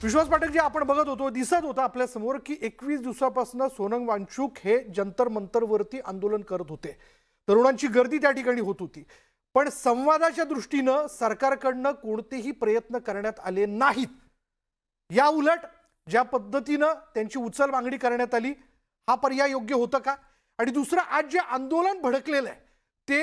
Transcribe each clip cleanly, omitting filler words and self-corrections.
विश्वास पाठक जे आपण बघत होतो दिसत होतं आपल्या समोर की 21 दिवसापासून सोनम वांगचुक हे जंतर मंतरवरती आंदोलन करत होते. तरुणांची गर्दी त्या ठिकाणी होत होती. पण संवादाच्या दृष्टीनं सरकारकडनं कोणतेही प्रयत्न करण्यात आले नाहीत. या उलट ज्या पद्धतीनं त्यांची उचल मागणी करण्यात आली हा पर्याय योग्य होतं का? आणि दुसरं आज जे आंदोलन भडकलेलं आहे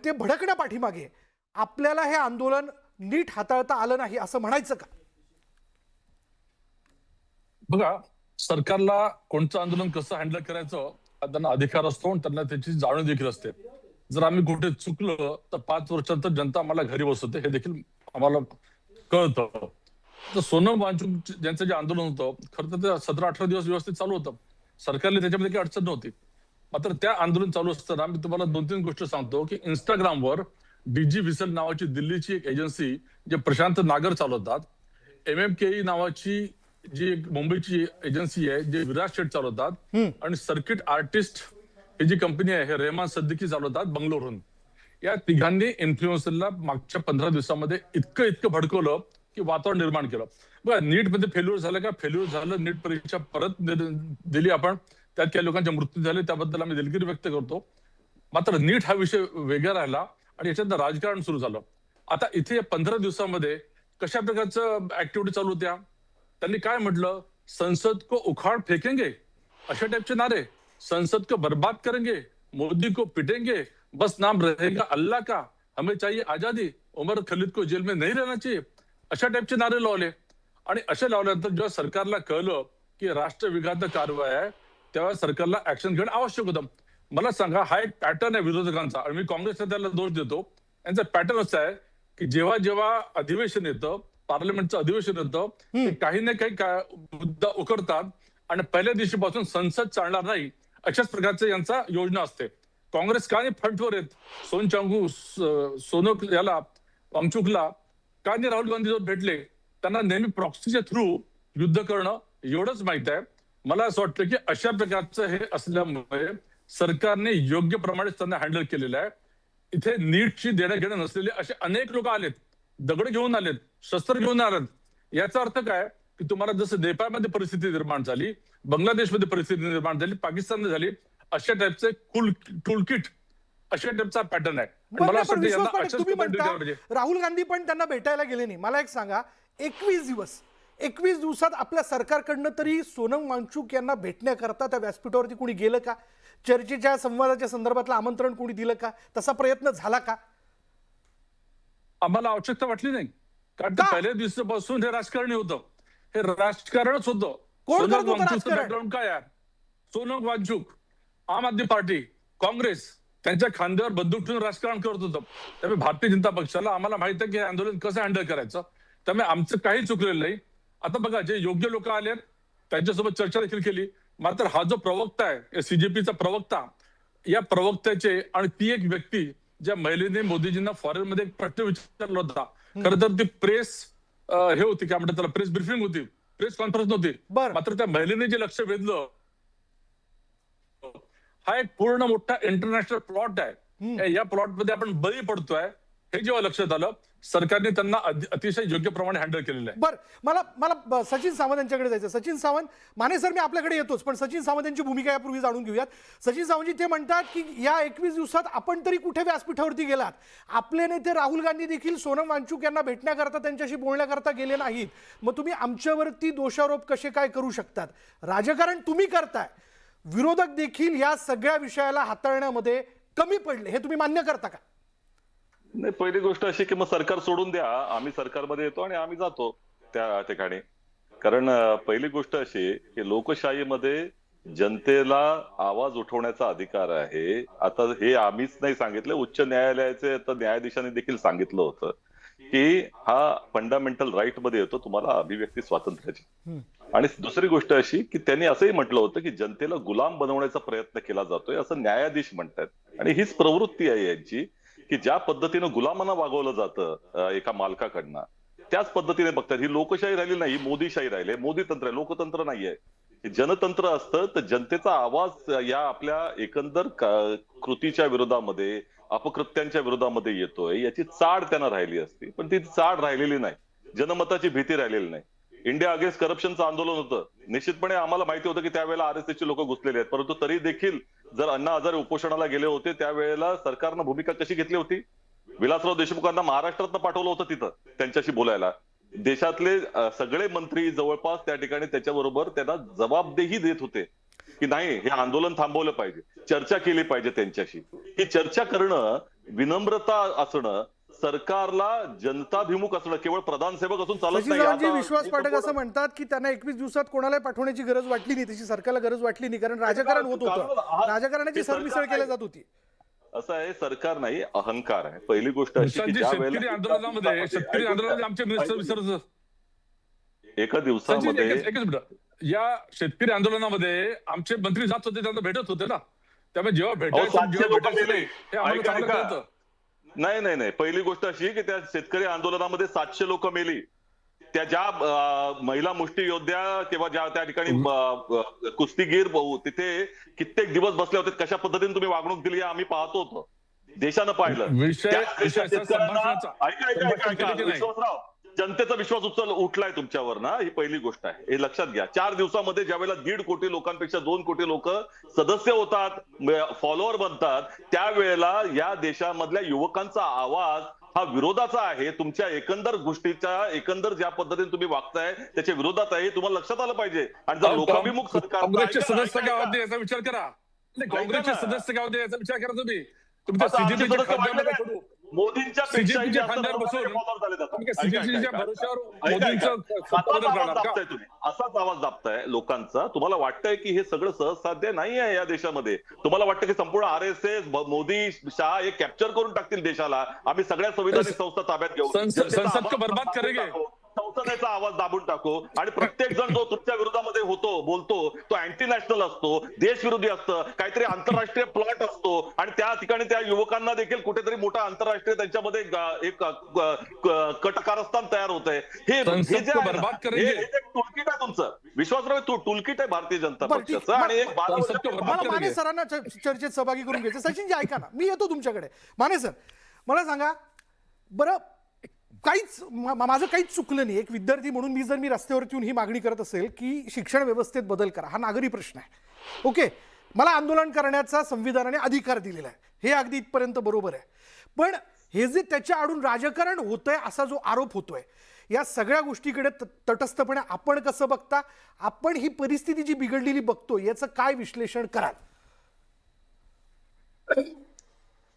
ते भडकण्यापाठीमागे आपल्याला हे आंदोलन नीट हाताळता आलं नाही असं म्हणायचं का? बघा, सरकारला कोणतं आंदोलन कसं हँडल करायचं हा त्यांना अधिकार असतो आणि त्यांना त्याची जाणीव देखील असते. जर आम्ही कुठे चुकलो तर 5 वर्षांत जनता आम्हाला घरी बसवते हे देखील आम्हाला कळतं. तर सोनम वांगचुक ज्यांचं जे आंदोलन होतं खरं तर ते 17-18 दिवस व्यवस्थित चालू होतं. सरकारला त्याच्यामध्ये काही अडचण नव्हती. मात्र त्या आंदोलन चालू असताना मी तुम्हाला 2-3 गोष्टी सांगतो की इंस्टाग्रामवर डीजी व्हिसल नावाची दिल्लीची एक एजन्सी जे प्रशांत नागर चालवतात, MMKE नावाची जी एक मुंबईची एजन्सी आहे जे विराज शेठ चालवतात आणि सर्किट आर्टिस्ट ही जी कंपनी आहे हे रेहमान सद्दिकी चालवतात बंगलोरहून. या तिघांनी इन्फ्लुएन्सरला मागच्या 15 दिवसामध्ये इतकं भडकवलं की वातावरण निर्माण केलं. बघा, नीट मध्ये फेल्युअर झालं का? फेल्युअर झालं. नीट परीक्षा परत दिली आपण, त्यात काही लोकांचे मृत्यू झाले, त्याबद्दल आम्ही दिलगिरी व्यक्त करतो. मात्र नीट हा विषय वेगळा राहिला आणि याच्यात राजकारण सुरू झालं. आता इथे 15 दिवसामध्ये कशा प्रकारचं ऍक्टिव्हिटी चालू होत्या? त्यांनी काय म्हटलं? संसद को उखाड़ फेकेंगे, अशा टाइपचे नारे. संसद को बर्बाद करेंगे, मोदी को पिटेंगे, बस नाम रहेगा अल्लाह का, हमें चाहिए आजादी, उमर खलीद को जेल में नहीं रहना चाहिए, अशा टाइपचे नारे लावले. आणि असे लावल्यानंतर जेव्हा सरकारला कळलं की राष्ट्रविघातक कारवाई आहे तेव्हा सरकारला ऍक्शन घेणं आवश्यक होतं. मला सांगा, हा एक पॅटर्न आहे विरोधकांचा आणि मी काँग्रेसला त्याला दोष देतो. यांचा पॅटर्न असा आहे की जेव्हा जेव्हा अधिवेशन येतं, पार्लमेंटचं अधिवेशन येतं, ते काही ना काही मुद्दा उकरतात आणि पहिल्या दिवशीपासून संसद चालणार नाही अशाच प्रकारचे यांचा योजना असते. काँग्रेस का नाही फ्रंटवर येत? सोनम याला वांगचुकला का नाही राहुल गांधी भेटले? त्यांना नेहमी प्रॉक्सीच्या थ्रू युद्ध करणं एवढंच माहित आहे. मला असं वाटतं की अशा प्रकारचं हे असल्यामुळे सरकारने योग्य प्रमाणे त्यांना हँडल केलेलं आहे. इथे नीटची देणं घेणं नसलेले असे अनेक लोक आलेत, दगड घेऊन आलेत, शस्त्र घेऊन आलेत. याचा अर्थ काय की तुम्हाला जसं नेपाळमध्ये परिस्थिती निर्माण झाली, बांगलादेशमध्ये परिस्थिती निर्माण झाली, पाकिस्तानमध्ये झाली, अशा टाइपचे टूलकिट अशा टाइपचा पॅटर्न आहे. मला असं वाटतं तुम्ही म्हणता राहुल गांधी पण त्यांना भेटायला गेले नाही. मला एक सांगा, 21 दिवसात आपल्या सरकारकडनं तरी सोनम वांगचुक यांना भेटण्याकरता त्या व्यासपीठावरती कोणी गेलं का? चर्चेच्या संवादाच्या संदर्भातलं आमंत्रण कोणी दिलं का? तसा प्रयत्न झाला का? आम्हाला आवश्यकता वाटली नाही. कारण पहिल्या दिवसापासून हे राजकारणी होतं. हे राजकारणच होतं. सोनम वांगचुकचं बॅकग्राऊंड काय आहे? सोनम वांगचुक आम आदमी पार्टी, काँग्रेस त्यांच्या खांद्यावर बंदूक ठेवून राजकारण करत होतं. त्यामुळे भारतीय जनता पक्षाला आम्हाला माहित आहे की हे आंदोलन कसं हँडल करायचं. त्यामुळे आमचं काही चुकलेलं नाही. आता बघा, जे योग्य लोक आले त्यांच्यासोबत चर्चा देखील केली. मात्र हा जो प्रवक्ता आहे, CJPचा प्रवक्ता, या प्रवक्त्याचे आणि ती एक व्यक्ती ज्या महिलेने मोदीजींना फॉरेन मध्ये एक प्रश्न विचारला होता, खरं तर ती प्रेस हे होती, काय म्हणतात त्याला, प्रेस ब्रीफिंग होती, प्रेस कॉन्फरन्स नव्हती. मात्र त्या महिलेने जे लक्ष वेधलं, हा एक पूर्ण मोठा इंटरनॅशनल प्लॉट आहे. या प्लॉट मध्ये आपण बळी पडतोय हे जेव्हा लक्षात आलं, सरकारने त्यांना अतिशय योग्य प्रमाणे हँडल केलेलं आहे. बरं, मला सचिन सावंत यांच्याकडे जायचं. सचिन सावंत, माने सर मी आपल्याकडे येतोच, पण सचिन सावंत यांची भूमिका यापूर्वी जाणून घेऊयात. सचिन सावंतजी ते म्हणतात की या 21 दिवसात आपण तरी कुठे व्यासपीठावरती गेलात? आपले नेते राहुल गांधी देखील सोनम वांगचुक यांना भेटण्याकरता, त्यांच्याशी बोलण्याकरता गेले नाहीत. मग तुम्ही आमच्यावरती दोषारोप कसे काय करू शकतात? राजकारण तुम्ही करताय, विरोधक देखील या सगळ्या विषयाला हाताळण्यामध्ये कमी पडले, हे तुम्ही मान्य करता का? नाही, पहिली गोष्ट अशी की मग सरकार सोडून द्या, आम्ही सरकारमध्ये येतो आणि आम्ही जातो त्या ठिकाणी. कारण पहिली गोष्ट अशी की लोकशाहीमध्ये जनतेला आवाज उठवण्याचा अधिकार आहे. आता हे आम्हीच नाही सांगितलं, उच्च न्यायालयाचे आता न्यायाधीशांनी देखील सांगितलं होतं की हा फंडामेंटल राईट मध्ये येतो तुम्हाला अभिव्यक्ती स्वातंत्र्याची. आणि दुसरी गोष्ट अशी की त्यांनी असंही म्हटलं होतं की जनतेला गुलाम बनवण्याचा प्रयत्न केला जातोय असं न्यायाधीश म्हणतात. आणि हीच प्रवृत्ती आहे यांची की ज्या पद्धतीनं गुलामांना वागवलं जातं एका मालकाकडनं, त्याच पद्धतीने बघतात. ही लोकशाही राहिली नाही, मोदीशाही राहिली. मोदी तंत्र आहे, लोकतंत्र नाहीये. जनतंत्र असतं तर जनतेचा आवाज या आपल्या एकंदर कृतीच्या विरोधामध्ये, अपकृत्यांच्या विरोधामध्ये येतोय, याची चाड त्यांना राहिली असती. पण ती चाड राहिलेली नाही, जनमताची भीती राहिलेली नाही. इंडिया अगेन्स्ट करप्शनचं आंदोलन होतं. निश्चितपणे आम्हाला माहिती होतं की त्यावेळेला आरएसएसचे लोक घुसलेले आहेत, परंतु तरी देखील जर अण्णा हजारे उपोषणाला गेले होते त्यावेळेला सरकारनं भूमिका कशी घेतली होती? विलासराव देशमुखांना महाराष्ट्रातनं पाठवलं होतं तिथं त्यांच्याशी बोलायला. देशातले सगळे मंत्री जवळपास त्या ठिकाणी त्याच्याबरोबर त्यांना जबाबदेही देत होते की नाही, हे आंदोलन थांबवलं पाहिजे, चर्चा केली पाहिजे त्यांच्याशी. ही चर्चा करणं, विनम्रता असणं, सरकारला जनताभिमुख असणं, केवळ प्रधान सेवक असून चालत शशी नाही. चव्हाणजी, आता विश्वास पाठक असं म्हणतात की त्यांना 21 दिवसात कोणाला पाठवण्याची गरज वाटली नाही, तशी सरकारला गरज वाटली नाही, कारण राजकारण होत होतं, राजकारणाची सरमिसळ केली जात होती. असं आहे, सरकार नाही, अहंकार आहे. पहिली गोष्ट अशी की ज्या शेतकरी वेळेला आंदोलनामध्ये आमचे मिनिस्टर सर एका दिवसामध्ये एकच मिनिट, या शेतकरी आंदोलनामध्ये आमचे मंत्री जात होते, त्यांना भेटत होते ना, त्यामुळे जेव्हा भेटायचं 700 जेव्हा लोक भेटायचं मेले. हे आम्हाला ऐका, चांगलं ऐका. कळतं. नाही, पहिली गोष्ट अशी की त्या शेतकरी आंदोलनामध्ये 700 लोक मेली. त्या ज्या महिला मुष्टियोद्ध्या किंवा ज्या त्या ठिकाणी कुस्तीगीर तिथे कित्येक दिवस बसले होते, कशा पद्धतीने तुम्ही वागणूक दिली आम्ही पाहतो होतो, देशानं पाहिलं. विषय संभाषणाचा ऐका, विश्वासराव, जनतेचा विश्वास उठलाय तुमच्यावर ना, ही पहिली गोष्ट आहे, हे लक्षात घ्या. 4 दिवसामध्ये ज्यावेळेला 1.5 कोटी लोकांपेक्षा 2 कोटी लोक सदस्य होतात, फॉलोअर बनतात, त्यावेळेला या देशामधल्या युवकांचा आवाज हा विरोधाचा आहे. तुमच्या एकंदर गोष्टीच्या, एकंदर ज्या पद्धतीने तुम्ही वागताय त्याच्या विरोधात आहे, हे तुम्हाला लक्षात आलं पाहिजे. आणि जर लोकाभिमुख सरकार, काँग्रेसचे सदस्य काय होते याचा विचार करा. काँग्रेसचे सदस्य काय होते याचा विचार करा तुम्ही. तुमच्या सीजेपीच्या खांद्यावर सोडू, मोदींच्या सीजेपीच्या खांद्यावर बसून सीजेपीच्या भरोश्यावर मोदींचं सत्ताधारण करणार का? असाच आवाज दाबताय लोकांचा. तुम्हाला वाटतंय की हे सगळं सहजसाध्य नाही आहे या देशामध्ये. तुम्हाला वाटतं की संपूर्ण आरएसएस, मोदी, शहा हे कॅप्चर करून टाकतील देशाला, आम्ही सगळ्या संविधानिक संस्था ताब्यात घेऊ, संसद को बर्बाद करेंगे, संसदेचा आवाज दाबून टाकू, आणि प्रत्येक जण जो तुमच्या विरोधामध्ये बोलतो तो अँटी नॅशनल असतो, देशविरोधी असतं, काहीतरी आंतरराष्ट्रीय प्लॉट असतो, आणि त्या ठिकाणी त्या युवकांना देखील कुठेतरी मोठा आंतरराष्ट्रीय त्यांच्यामध्ये एक कटकारस्थान तयार होत आहे. हे जे बर्बाद करेंगे, हे टूलकिट आहे तुमचं. विश्वासराव, टूलकिट आहे भारतीय जनता पक्षाचं. आणि एक मला माने सरांना चर्चेत सहभागी करून घ्यायचं. सचिनजी ऐका ना, मी येतो तुमच्याकडे. माने सर, मला सांगा बरं, माझं काहीच चुकलं नाही. एक विद्यार्थी म्हणून मी रस्त्यावरती येऊन ही मागणी करत असेल की शिक्षण व्यवस्थेत बदल करा, हा नागरी प्रश्न आहे, ओके, मला आंदोलन करण्याचा संविधानाने अधिकार दिलेला आहे, हे अगदी इथपर्यंत बरोबर आहे. पण हे जे त्याच्या आडून राजकारण होतंय असा जो आरोप होतोय, या सगळ्या गोष्टीकडे तटस्थपणे आपण कसं बघता? आपण ही परिस्थिती जी बिघडलेली बघतो याचं काय विश्लेषण कराल?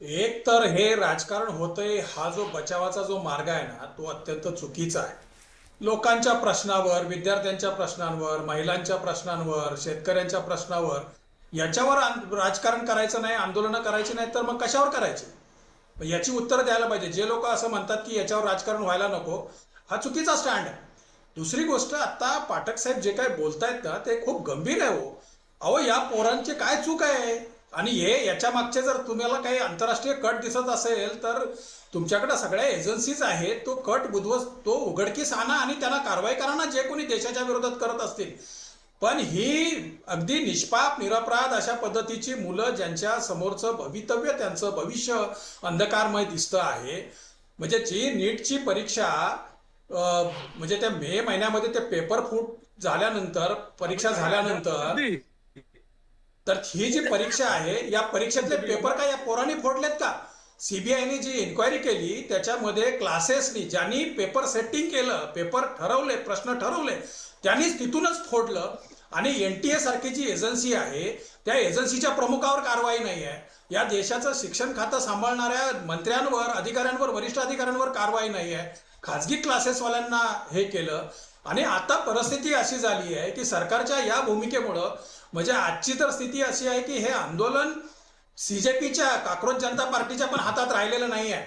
एक तर हे राजकारण होतंय, हा जो बचावाचा जो मार्ग आहे ना, तो अत्यंत चुकीचा आहे. लोकांच्या प्रश्नावर, विद्यार्थ्यांच्या प्रश्नांवर, महिलांच्या प्रश्नांवर, शेतकऱ्यांच्या प्रश्नावर याच्यावर राजकारण करायचं नाही, आंदोलनं करायची नाही, तर मग कशावर करायची? याची उत्तरं द्यायला पाहिजे. जे लोक असं म्हणतात की याच्यावर राजकारण व्हायला नको, हा चुकीचा स्टँड आहे. दुसरी गोष्ट, आता पाठक साहेब जे काय बोलतायत ना, ते खूप गंभीर आहे हो. अहो, या पोरांचे काय चूक आहे? आणि याच्या मागचे जर तुम्हाला काही आंतरराष्ट्रीय कट दिसत असेल तर तुमच्याकडे सगळ्या एजन्सीज आहेत, तो कट तो उघडकीस आणा आणि त्यांना कारवाई करा ना, जे कोणी देशाच्या विरोधात करत असतील. पण ही अगदी निष्पाप, निरपराध अशा पद्धतीची मुलं, ज्यांच्या समोरचं भवितव्य, त्यांचं भविष्य अंधकारमय दिसतं आहे. म्हणजे जी नीटची परीक्षा, म्हणजे त्या मे महिन्यामध्ये ते पेपर फूट झाल्यानंतर, परीक्षा झाल्यानंतर, तर ही जी परीक्षा आहे, या परीक्षेतले पेपर काय या पोरांनी फोडलेत का? सीबीआयने जी इन्क्वायरी केली त्याच्यामध्ये क्लासेसनी, ज्यांनी पेपर सेटिंग केलं, पेपर ठरवले, प्रश्न ठरवले, त्यांनीच तिथूनच फोडलं. आणि एनटीए सारखी जी एजन्सी आहे, त्या एजन्सीच्या प्रमुखावर कारवाई नाही आहे. या देशाचं शिक्षण खातं सांभाळणाऱ्या मंत्र्यांवर, अधिकाऱ्यांवर, वरिष्ठ अधिकाऱ्यांवर कारवाई नाही आहे. खाजगी क्लासेसवाल्यांना हे केलं. आणि आता परिस्थिती अशी झाली आहे की सरकारच्या या भूमिकेमुळं, म्हणजे आजची तर स्थिती अशी आहे की हे आंदोलन सीजेपीच्या, काक्रोच जनता पार्टीच्या पण हातात राहिलेलं नाही आहे.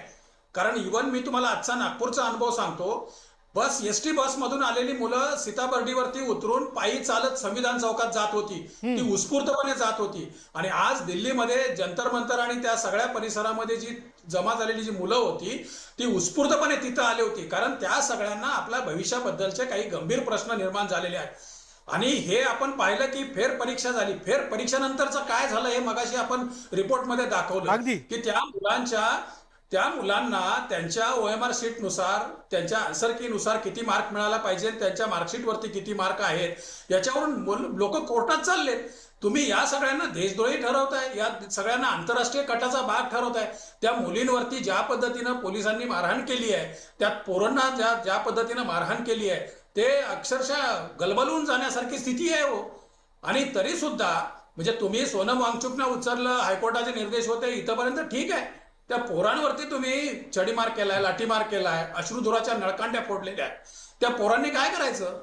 कारण इव्हन मी तुम्हाला आजचा नागपूरचा अनुभव सांगतो. एसटी बसमधून आलेली मुलं सीताबर्डीवरती उतरून पायी चालत संविधान चौकात जात होती, ती उत्स्फूर्तपणे जात होती. आणि आज दिल्लीमध्ये जंतर मंतर आणि त्या सगळ्या परिसरामध्ये जी जमा झालेली जी मुलं होती, ती उत्स्फूर्तपणे तिथं आली होती. कारण त्या सगळ्यांना आपल्या भविष्याबद्दलचे काही गंभीर प्रश्न निर्माण झालेले आहेत. आणि हे आपण पाहिलं की फेर परीक्षा झाली. फेर परीक्षेनंतरचं काय झालं हे मगाशी आपण रिपोर्टमध्ये दाखवलं की त्या मुलांच्या त्या मुलांना त्यांच्या OMR शीट नुसार, त्यांच्या आन्सर की नुसार किती मार्क मिळाला पाहिजे, त्यांच्या मार्कशीट वरती किती मार्क आहेत याच्यावरून लोक कोर्टात चाललेत. तुम्ही या सगळ्यांना देशद्रोही ठरवताय, या सगळ्यांना आंतरराष्ट्रीय कटाचा भाग ठरवताय. त्या मुलींवरती ज्या पद्धतीनं पोलिसांनी मारहाण केली आहे, त्या पोरांना ज्या पद्धतीनं मारहाण केली आहे, ते अक्षरशः गलबलून जाण्यासारखी स्थिती आहे हो. आणि तरी सुद्धा म्हणजे तुम्ही सोनम वांगचुकनं उचललं, हायकोर्टाचे निर्देश होते इथपर्यंत ठीक आहे. त्या पोरांवरती तुम्ही छडीमार केलाय, लाठीमार केलाय, अश्रुधुराच्या नळकांड्या फोडलेल्या आहेत. त्या पोरांनी काय करायचं?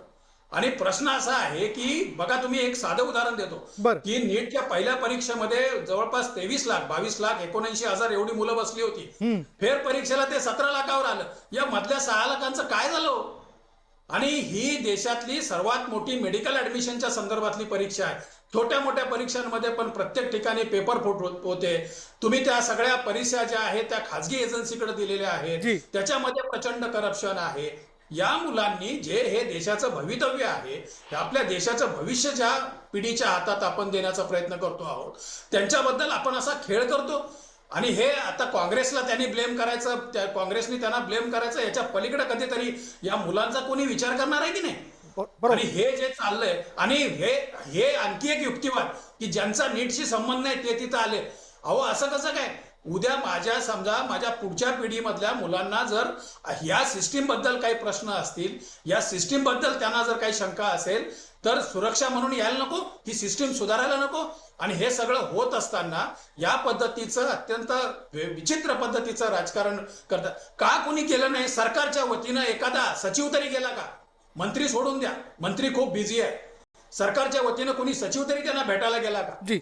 आणि प्रश्न असा आहे की बघा, तुम्ही एक साधं उदाहरण देतो बरं. की नीटच्या पहिल्या परीक्षेमध्ये जवळपास 23 लाख, 22 लाख, 79,000 एवढी मुलं बसली होती. फेर परीक्षेला ते 17 लाखावर आलं. या मधल्या 6 लाखांचं काय झालं? आणि ही देशातली सर्वात मोठी मेडिकल ऍडमिशनच्या संदर्भातली परीक्षा आहे. छोट्या मोठ्या परीक्षांमध्ये पण प्रत्येक ठिकाणी पेपर फुट होते. तुम्ही त्या सगळ्या परीक्षा ज्या आहेत त्या खाजगी एजन्सीकडे दिलेल्या आहेत, त्याच्यामध्ये प्रचंड करप्शन आहे. या मुलांनी जे हे देशाचं भवितव्य आहे, आपल्या देशाचं भविष्य ज्या पिढीच्या हातात आपण देण्याचा प्रयत्न करतो आहोत, त्यांच्याबद्दल आपण असा खेळ करतो. आणि हे आता काँग्रेसला त्यांनी ब्लेम करायचं, काँग्रेसनी त्यांना ब्लेम करायचं, याच्या पलीकडे कधीतरी या मुलांचा कोणी विचार करणार आहे की नाही? आणि हे जे चाललंय, आणि हे आणखी एक युक्तिवाद की ज्यांचा नीटशी संबंध नाही ते तिथं आले. अहो, असं कसं काय? उद्या समजा माझ्या पुढच्या पिढीमधल्या मुलांना जर या सिस्टीम बद्दल काही प्रश्न असतील, या सिस्टीम बद्दल त्यांना जर काही शंका असेल, तर सुरक्षा म्हणून यायला नको? ही सिस्टीम सुधारायला नको? आणि हे सगळं होत असताना या पद्धतीचं अत्यंत विचित्र पद्धतीचं राजकारण करतात. का कोणी केलं नाही? सरकारच्या वतीनं एखादा सचिव तरी गेला का? मंत्री सोडून द्या, मंत्री खूप बिझी आहे. सरकारच्या वतीनं कोणी सचिव तरी त्यांना भेटायला गेला का? जी